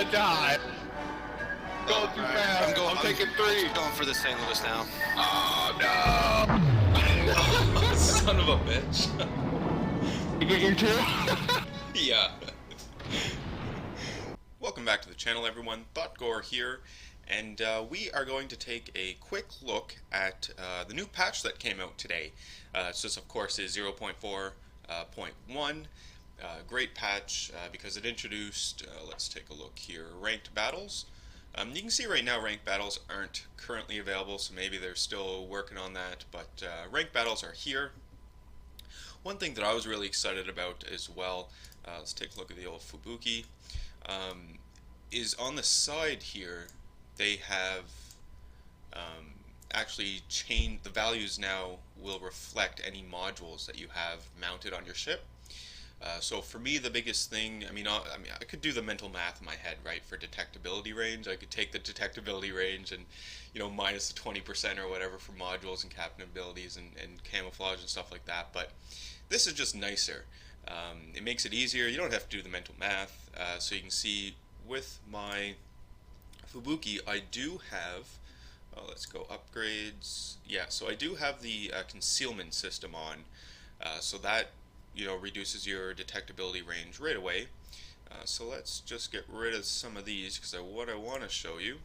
gonna die. Going too fast. I'm taking 3. I'm going for the St. Louis now. Oh no! Son of a bitch. You get your 2? Yeah. Welcome back to the channel, everyone. Thotgor here, and we are going to take a quick look at the new patch that came out today. This, of course, is 0.4.1. Great patch because it introduced, let's take a look here, ranked battles. You can see right now ranked battles aren't currently available, so maybe they're still working on that, but ranked battles are here. One thing that I was really excited about as well, let's take a look at the old Fubuki, is on the side here they have actually changed, the values now will reflect any modules that you have mounted on your ship. So for me, the biggest thing, I could do the mental math in my head, right, for detectability range. I could take the detectability range and, minus the 20% or whatever for modules and captain abilities and camouflage and stuff like that. But this is just nicer. It makes it easier. You don't have to do the mental math. So you can see with my Fubuki, I do have, let's go upgrades. Yeah, so I do have the concealment system on. So that reduces your detectability range right away. So let's just get rid of some of these because what I want to show you.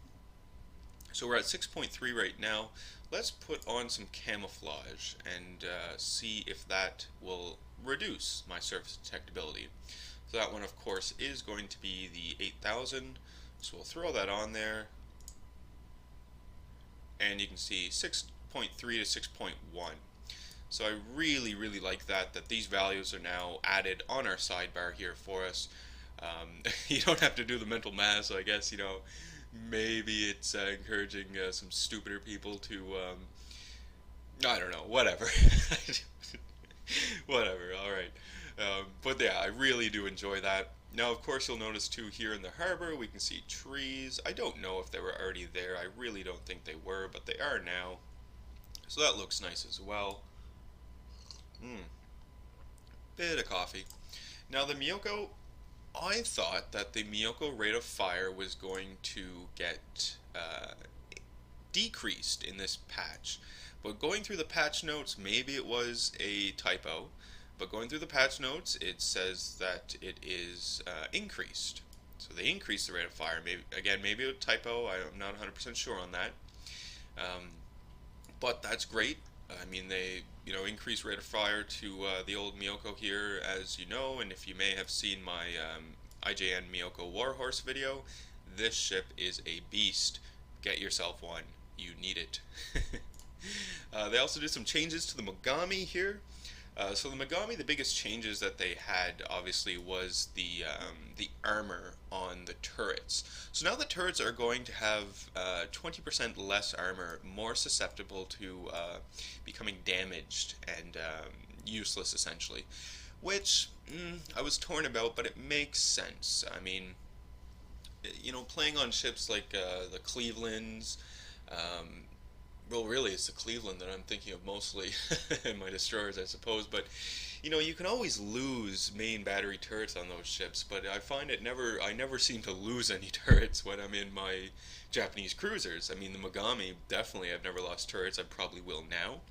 So we're at 6.3 right now. Let's put on some camouflage and see if that will reduce my surface detectability. So that one, of course, is going to be the 8000. So we'll throw that on there. And you can see 6.3 to 6.1. So I really like that these values are now added on our sidebar here for us. You don't have to do the mental math, so I guess, maybe it's encouraging some stupider people to, I don't know, whatever. Whatever, alright. But yeah, I really do enjoy that. Now, of course, you'll notice too here in the harbor, we can see trees. I don't know if they were already there. I really don't think they were, but they are now. So that looks nice as well. Bit of coffee. Now the Miyoko, I thought that the Miyoko rate of fire was going to get decreased in this patch. But going through the patch notes, maybe it was a typo, but going through the patch notes, it says that it is increased. So they increased the rate of fire. Maybe a typo, I'm not 100% sure on that. But that's great. I mean, they, increase rate of fire to the old Miyoko here, as you know, and if you may have seen my IJN Miyoko Warhorse video, this ship is a beast. Get yourself one. You need it. They also did some changes to the Mogami here. So the Mogami, the biggest changes that they had, obviously, was the armor on the turrets. So now the turrets are going to have 20% less armor, more susceptible to becoming damaged and useless, essentially. Which, I was torn about, but it makes sense. I mean, playing on ships like the Clevelands, well, really, it's the Cleveland that I'm thinking of mostly, and my destroyers, I suppose, but, you can always lose main battery turrets on those ships, but I find I never seem to lose any turrets when I'm in my Japanese cruisers. I mean, the Mogami, definitely, I've never lost turrets, I probably will now,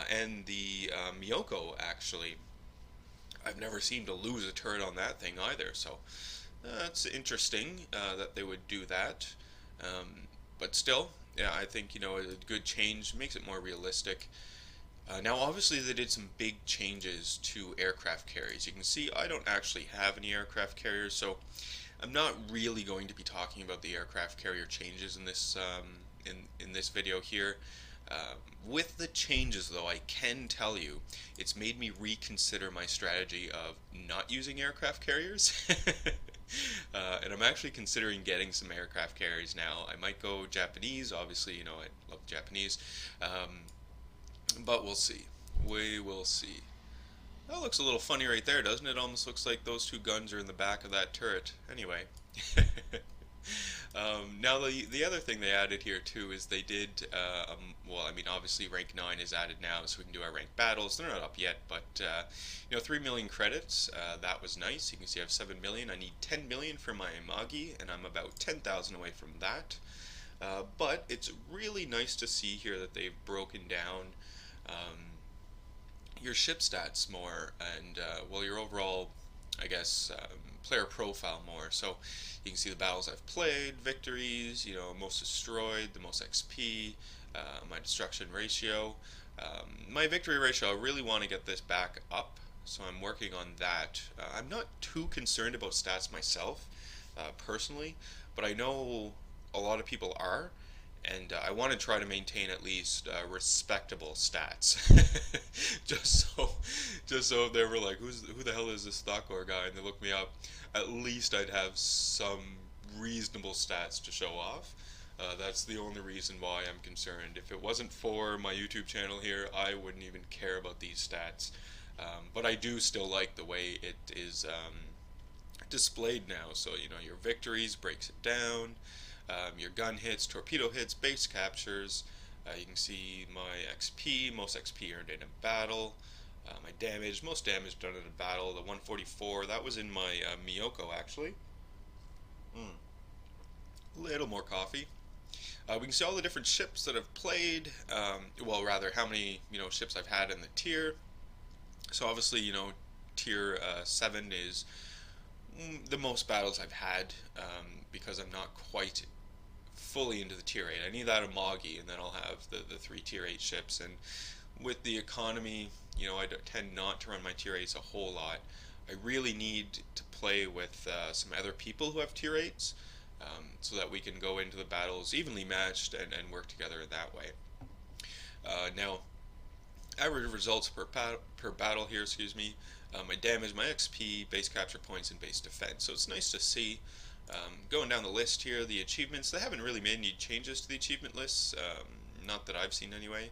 and the Miyoko, actually, I've never seemed to lose a turret on that thing either, so it's interesting that they would do that, but still, yeah, I think, a good change makes it more realistic. Now, obviously, they did some big changes to aircraft carriers. You can see I don't actually have any aircraft carriers, so I'm not really going to be talking about the aircraft carrier changes in this in this video here. With the changes, though, I can tell you it's made me reconsider my strategy of not using aircraft carriers. And I'm actually considering getting some aircraft carriers now. I might go Japanese, obviously, I love Japanese, but we'll see. We will see. That looks a little funny right there, doesn't it? Almost looks like those two guns are in the back of that turret. Anyway. Now the other thing they added here too is they did well, I mean obviously rank 9 is added now, so we can do our rank battles. They're not up yet, but 3 million credits. That was nice. You can see I have 7 million. I need 10 million for my Imagi, and I'm about 10,000 away from that. But it's really nice to see here that they've broken down um, your ship stats more, and well, your overall, I guess, player profile more. So you can see the battles I've played, victories, most destroyed, the most XP, my destruction ratio. My victory ratio, I really want to get this back up, so I'm working on that. I'm not too concerned about stats myself, personally, but I know a lot of people are, and I want to try to maintain at least respectable stats, just so, just so if they were like, who the hell is this Thotgor guy, and they look me up, at least I'd have some reasonable stats to show off. That's the only reason why I'm concerned. If it wasn't for my YouTube channel here, I wouldn't even care about these stats. But I do still like the way it is displayed now. So, your victories breaks it down, your gun hits, torpedo hits, base captures. You can see my XP, most XP earned in a battle. My damage, most damage done in a battle. The 144, that was in my Miyoko actually. Little more coffee. We can see all the different ships that I've played. Well, rather, how many ships I've had in the tier. So obviously, tier 7 is the most battles I've had, because I'm not quite fully into the tier 8. I need that Amagi, and then I'll have the 3 tier 8 ships. And with the economy, I tend not to run my tier 8s a whole lot. I really need to play with some other people who have tier 8s, so that we can go into the battles evenly matched and work together that way. Now, average results per battle here, excuse me. My damage, my XP, base capture points, and base defense. So it's nice to see. Going down the list here, the achievements, they haven't really made any changes to the achievement lists, not that I've seen anyway.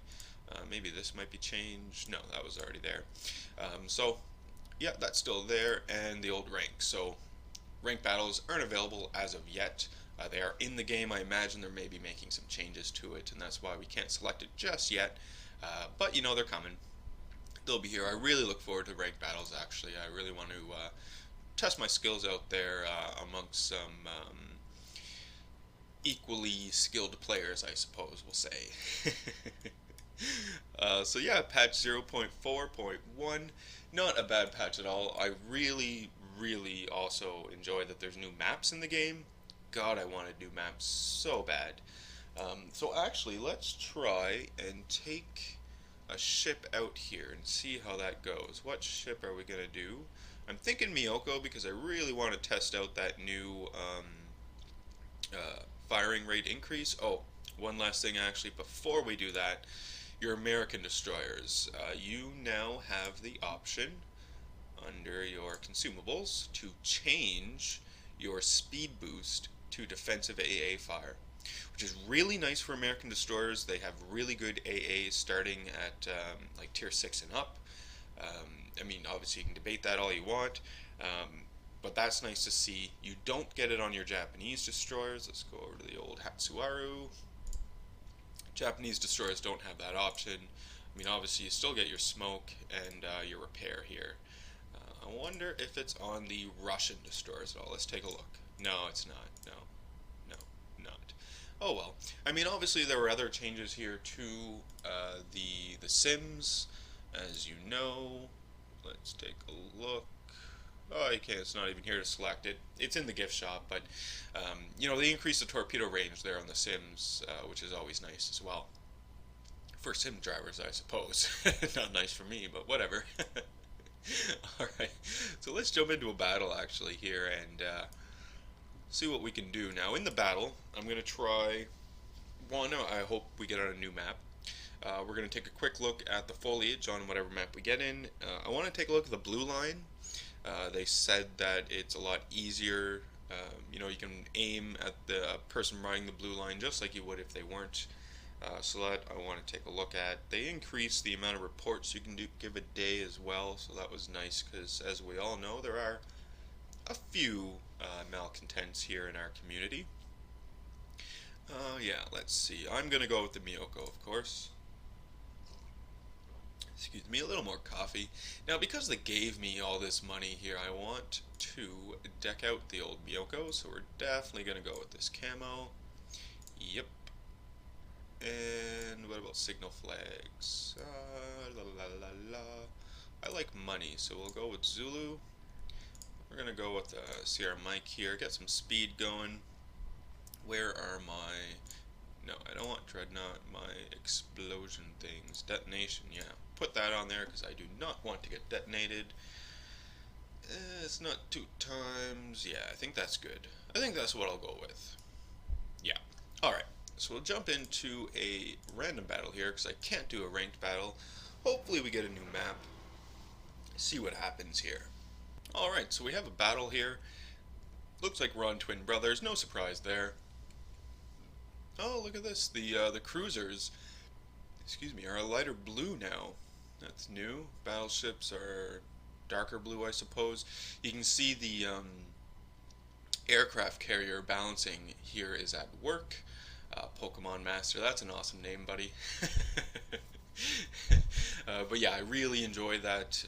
Maybe this might be changed. No, that was already there. So, yeah, that's still there, and the old rank. So, rank battles aren't available as of yet. They are in the game. I imagine they're maybe making some changes to it, and that's why we can't select it just yet. But they're coming. They'll be here. I really look forward to ranked battles, actually. I really want to test my skills out there amongst some equally skilled players, I suppose we'll say. So yeah, patch 0.4.1, not a bad patch at all. I really, really also enjoy that there's new maps in the game. God, I wanted new maps so bad. So actually, let's try and take a ship out here and see how that goes. What ship are we gonna do? I'm thinking Miyoko because I really want to test out that new firing rate increase. Oh, one last thing actually before we do that, your American destroyers. You now have the option under your consumables to change your speed boost to defensive AA fire, which is really nice for American destroyers. They have really good AAs starting at like tier 6 and up. I mean, obviously you can debate that all you want, but that's nice to see. You don't get it on your Japanese destroyers. Let's go over to the old Hatsuharu. Japanese destroyers don't have that option. I mean, obviously you still get your smoke and your repair here. I wonder if it's on the Russian destroyers at all. Let's take a look. No, it's not. No, no, not. Oh well. I mean, obviously there were other changes here to the Sims, as you know. Let's take a look. Oh, you can't. It's not even here to select it. It's in the gift shop, but they increased the torpedo range there on the Sims, which is always nice as well. For Sim drivers, I suppose. Not nice for me, but whatever. Alright, so let's jump into a battle actually here and see what we can do. Now in the battle, I'm going to try one, I hope we get on a new map. We're going to take a quick look at the foliage on whatever map we get in. I want to take a look at the blue line. They said that it's a lot easier. You can aim at the person riding the blue line just like you would if they weren't. So that I want to take a look at. They increased the amount of reports you can give a day as well, so that was nice because, as we all know, there are a few malcontents here in our community. Yeah, let's see. I'm gonna go with the Miyoko, of course. Excuse me, a little more coffee. Now, because they gave me all this money here, I want to deck out the old Miyoko, so we're definitely gonna go with this camo. Yep. And what about signal flags? La la la la. I like money, so we'll go with Zulu. We're gonna go with Sierra Mike here, get some speed going. Where are my... No, I don't want Dreadnought, my explosion things. Detonation, yeah. Put that on there because I do not want to get detonated. It's not 2 times. Yeah, I think that's good. I think that's what I'll go with. Yeah. Alright, so we'll jump into a random battle here because I can't do a ranked battle. Hopefully we get a new map. See what happens here. Alright, so we have a battle here. Looks like we're on twin brothers, no surprise there. Oh, look at this. The cruisers, excuse me, are a lighter blue now. That's new. Battleships are darker blue, I suppose. You can see the aircraft carrier balancing here is at work. Pokemon Master, that's an awesome name, buddy. But yeah, I really enjoy that.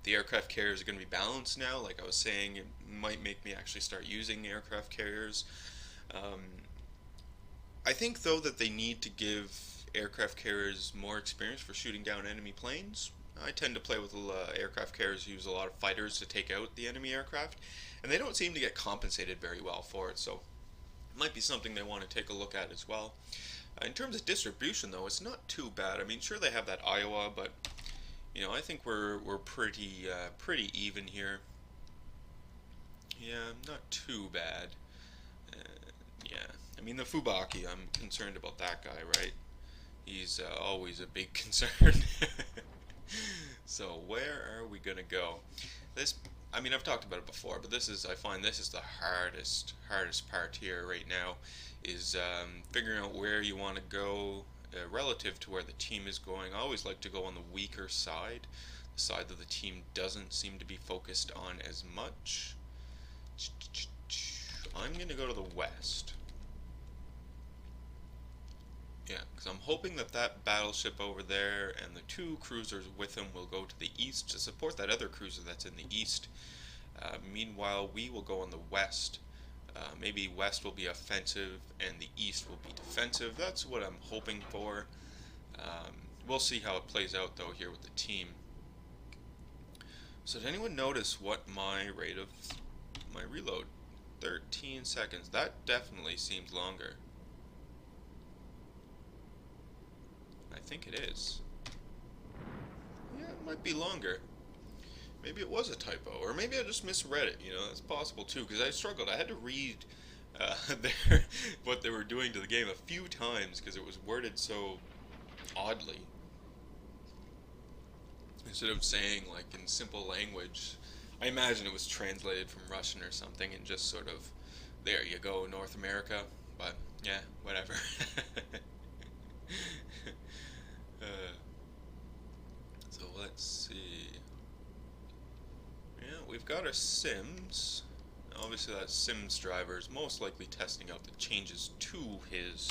The aircraft carriers are going to be balanced now. Like I was saying, it might make me actually start using aircraft carriers. I think, though, that they need to give aircraft carriers more experience for shooting down enemy planes. I tend to play with aircraft carriers who use a lot of fighters to take out the enemy aircraft, and they don't seem to get compensated very well for it, so it might be something they want to take a look at as well. In terms of distribution, though, it's not too bad. I mean, sure, they have that Iowa, but, you know, I think we're pretty even here. Yeah, not too bad. Yeah, I mean, the Fubaki, I'm concerned about that guy, right? He's always a big concern. So where are we gonna go? This, I mean, I've talked about it before, but I find this is the hardest part here right now, is figuring out where you want to go relative to where the team is going. I always like to go on the weaker side, the side that the team doesn't seem to be focused on as much. I'm gonna go to the west. Yeah, because I'm hoping that that battleship over there and the 2 cruisers with him will go to the east to support that other cruiser that's in the east. Meanwhile, we will go on the west. Maybe west will be offensive and the east will be defensive. That's what I'm hoping for. We'll see how it plays out, though, here with the team. So did anyone notice what my rate of my reload? 13 seconds. That definitely seems longer. I think it is. Yeah, it might be longer. Maybe it was a typo, or maybe I just misread it. You know, that's possible too. Because I struggled. I had to read what they were doing to the game a few times because it was worded so oddly. Instead of saying like in simple language, I imagine it was translated from Russian or something, and just sort of, there you go, North America. But yeah, whatever. So let's see. Yeah, we've got our Sims. Obviously that Sims driver is most likely testing out the changes to his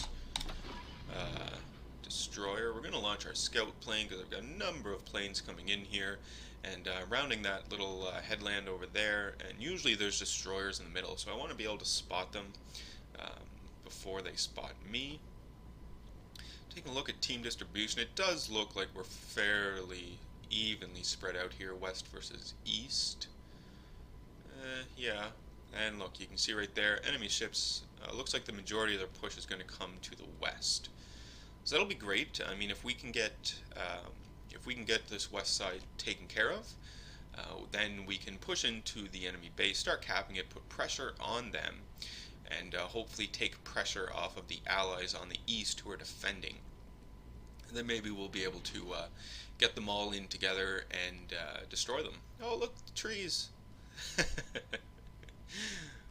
destroyer. We're going to launch our scout plane because I've got a number of planes coming in here, and rounding that little headland over there, and usually there's destroyers in the middle, so I want to be able to spot them before they spot me. Taking a look at team distribution, it does look like we're fairly evenly spread out here, west versus east. Yeah, and look, you can see right there, enemy ships, looks like the majority of their push is going to come to the west. So that'll be great. I mean, if we can get this west side taken care of, then we can push into the enemy base, start capping it, put pressure on them, and hopefully take pressure off of the allies on the east who are defending. And then maybe we'll be able to get them all in together and destroy them. Oh, look, the trees!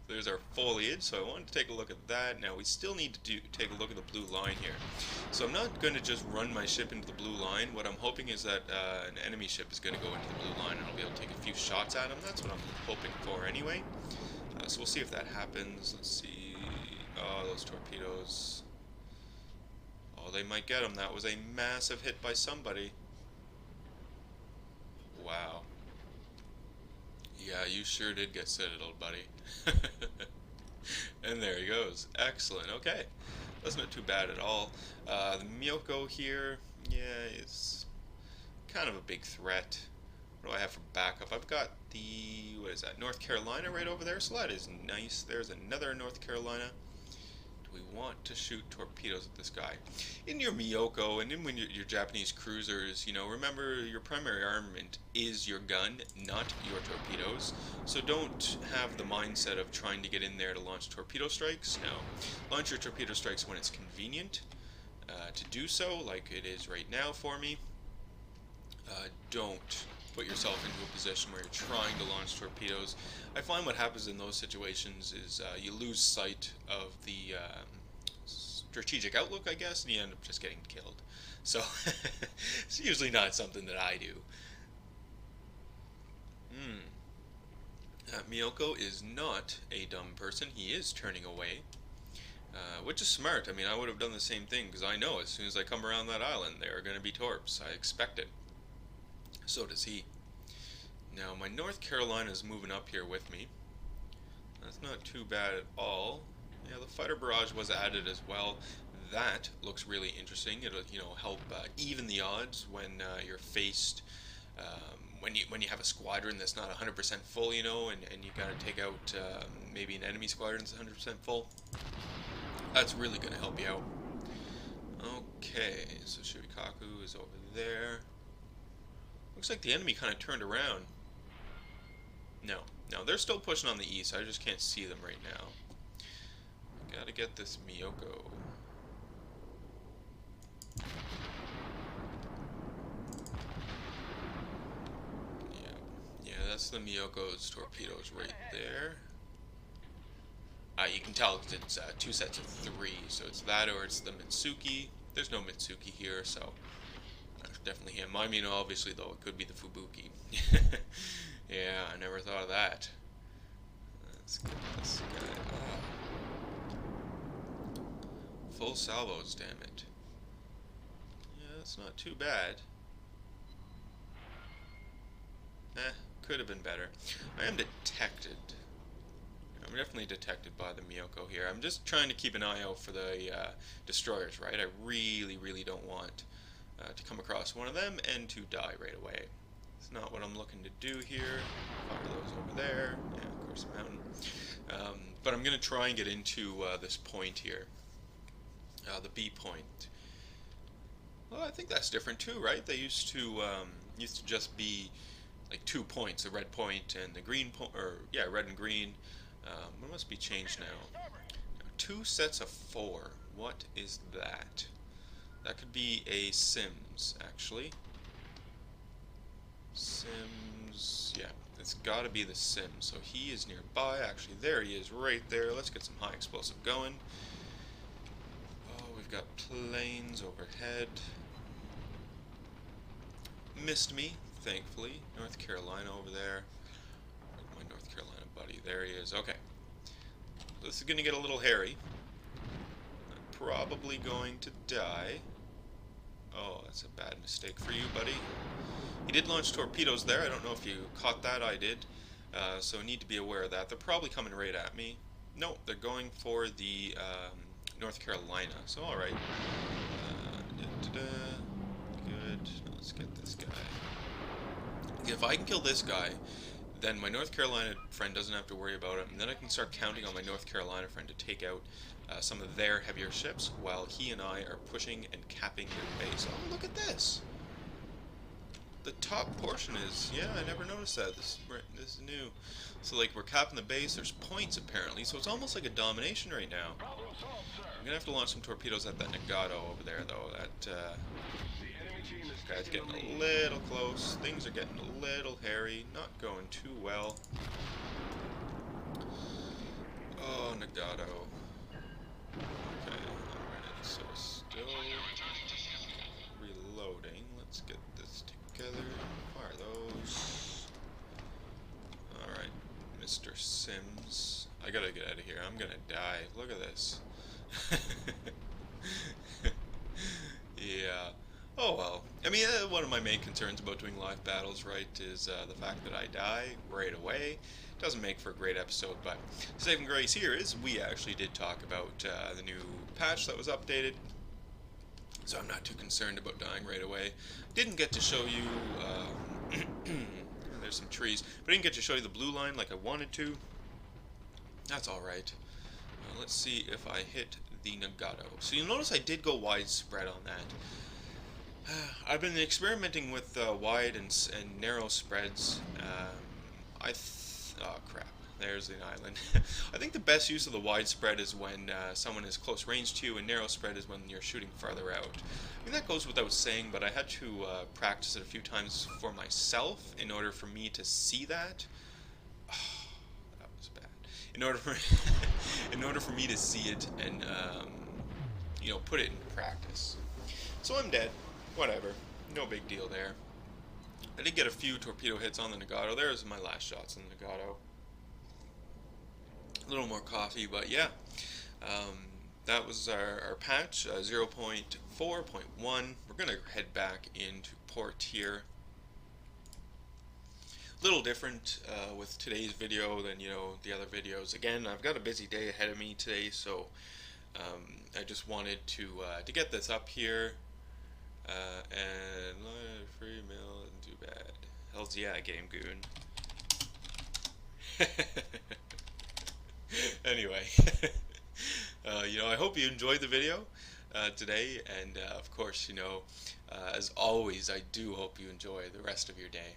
There's our foliage, so I wanted to take a look at that. Now we still need to take a look at the blue line here. So I'm not going to just run my ship into the blue line. What I'm hoping is that an enemy ship is going to go into the blue line and I'll be able to take a few shots at them. That's what I'm hoping for anyway. So we'll see if that happens. Let's see. Oh, those torpedoes. Oh, they might get him. That was a massive hit by somebody. Wow. Yeah, you sure did get citadeled, buddy. And there he goes. Excellent. Okay. That's not too bad at all. The Miyoko here, yeah, is kind of a big threat. What do I have for backup? I've got the, what is that, North Carolina right over there, so that is nice. There's another North Carolina. Do we want to shoot torpedoes at this guy? In your Miyoko and in when your Japanese cruisers, you know, remember your primary armament is your gun, not your torpedoes. So don't have the mindset of trying to get in there to launch torpedo strikes. No. Launch your torpedo strikes when it's convenient to do so, like it is right now for me. Don't put yourself into a position where you're trying to launch torpedoes. I find what happens in those situations is you lose sight of the strategic outlook, I guess, and you end up just getting killed. So it's usually not something that I do. Miyoko is not a dumb person. He is turning away, which is smart. I mean, I would have done the same thing because I know as soon as I come around that island, there are going to be torps. I expect it. So does he. Now, my North Carolina is moving up here with me. That's not too bad at all. Yeah, the fighter barrage was added as well. That looks really interesting. It'll, you know, help even the odds when you're faced, when you have a squadron that's not 100% full, you know, and you gotta take out maybe an enemy squadron that's 100% full. That's really gonna help you out. Okay, so Shibikaku is over there. Looks like the enemy kind of turned around. No, they're still pushing on the east. I just can't see them right now. Gotta get this Miyoko. Yeah, that's the Miyoko's torpedoes right there. You can tell it's two sets of three, so it's that or it's the Mitsuki. There's no Mitsuki here, so definitely him. I mean, obviously, though, it could be the Fubuki. Yeah, I never thought of that. Let's get this guy. Oh. Full salvos, damn it. Yeah, that's not too bad. Could have been better. I am detected. I'm definitely detected by the Miyoko here. I'm just trying to keep an eye out for the destroyers, right? I really, really don't want to come across one of them and to die right away. It's not what I'm looking to do here. Fire those over there. Yeah, of course, a mountain. But I'm going to try and get into this point here. The B point. Well, I think that's different too, right? They used to just be like 2 points, the red point and the green point, or yeah, red and green. It must be changed now. 2 sets of 4. What is that? That could be a Sims, actually. Sims, yeah, it's got to be the Sims. So he is nearby. Actually, there he is, right there. Let's get some high explosive going. Oh, we've got planes overhead. Missed me, thankfully. North Carolina over there. Where's my North Carolina buddy? There he is. Okay. This is going to get a little hairy. I'm probably going to die. Oh, that's a bad mistake for you, buddy. He did launch torpedoes there. I don't know if you caught that. I did. So need to be aware of that. They're probably coming right at me. No, they're going for the North Carolina. So, alright. Good. Let's get this guy. If I can kill this guy, then my North Carolina friend doesn't have to worry about it. And then I can start counting on my North Carolina friend to take out some of their heavier ships while he and I are pushing and capping their base. Oh, look at this. The top portion is, yeah, I never noticed that. This is new. So, like, we're capping the base. There's points, apparently. So it's almost like a domination right now. I'm going to have to launch some torpedoes at that Nagato over there, though. That guy's getting a little close. Things are getting a little hairy. Not going too well. Oh, Nagato. Okay, alright, so still reloading. Let's get this together. Fire those. Alright, Mr. Sims. I gotta get out of here. I'm gonna die. Look at this. Yeah. Oh well. I mean, one of my main concerns about doing live battles, right, is the fact that I die right away. Doesn't make for a great episode, but saving grace here is we actually did talk about the new patch that was updated, so I'm not too concerned about dying right away. Didn't get to show you. There's some trees, but I didn't get to show you the blue line like I wanted to. That's all right. Let's see if I hit the Nagato. So you'll notice I did go widespread on that. I've been experimenting with wide and narrow spreads. Oh crap, there's the island. I think the best use of the wide spread is when someone is close range to you, and narrow spread is when you're shooting farther out. I mean, that goes without saying, but I had to practice it a few times for myself in order for me to see that. That was bad. In order for in order for me to see it and put it into practice. So I'm dead. Whatever. No big deal there. I did get a few torpedo hits on the Nagato. There's my last shots on the Nagato. A little more coffee, but yeah. That was our patch, 0.4.1. We're going to head back into port here. A little different with today's video than, the other videos. Again, I've got a busy day ahead of me today, so I just wanted to get this up here. And free meal isn't too bad. Hells yeah, Game Goon. Anyway, I hope you enjoyed the video today, and of course, as always, I do hope you enjoy the rest of your day.